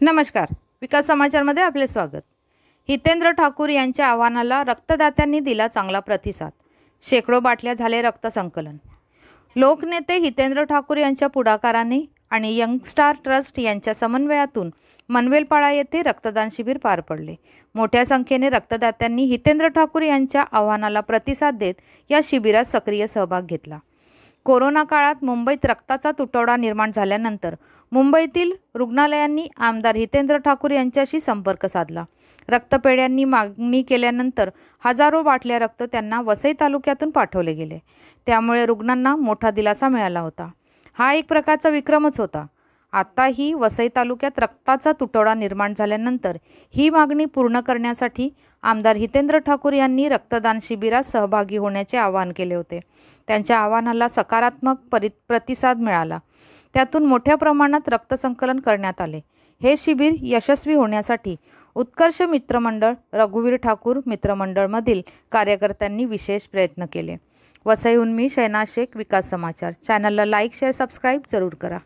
नमस्कार. विकास समाचारमध्ये आपले स्वागत. हितेंद्र ठाकूर यांच्या आव्हानाला रक्तदात्यांनी दिला चांगला प्रतिसाद. शेकडो बाटल्या झाले रक्त संकलन. लोकनेते हितेंद्र ठाकूर यांच्या पुढाकाराने आणि यंगस्टार ट्रस्ट यांच्या समन्वयातून मनवेलपाडा येथे रक्तदान शिबिर पार पडले. मोठ्या संख्येने रक्तदात्यांनी हितेंद्र ठाकूर यांच्या आव्हानाला प्रतिसाद देत या शिबिरात सक्रिय सहभाग घेतला. कोरोना काळात मुंबईत रक्ताचा तुटवडा निर्माण झाल्यानंतर मुंबईतील रुग्णालयांनी आमदार हितेंद्र ठाकूर यांच्याशी संपर्क साधला. रक्तपेढ्यांनी मागणी केल्यानंतर हजारो बाटल्या रक्त त्यांना वसई तालुक्यातून पाठवले गेले. त्यामुळे रुग्णांना मोठा दिलासा मिळाला होता. हा एक प्रकारचा विक्रमच होता. आताही वसई तालुक्यात रक्ताचा तुटवडा निर्माण झाल्यानंतर ही मागणी पूर्ण करण्यासाठी आमदार हितेंद्र ठाकूर यांनी रक्तदान शिबिरात सहभागी होण्याचे आवाहन केले होते. त्यांच्या आवाहनाला सकारात्मक प्रतिसाद मिळाला. त्यातून मोठ्या प्रमाणात रक्त संकलन करण्यात आले. हे शिबिर यशस्वी होण्यासाठी उत्कर्ष मित्रमंडळ, रघुवीर ठाकूर मित्रमंडळमधील कार्यकर्त्यांनी विशेष प्रयत्न केले. वसईहून मी शहनाज शेख, विकास समाचार चॅनलला लाईक, शेअर, सबस्क्राईब जरूर करा.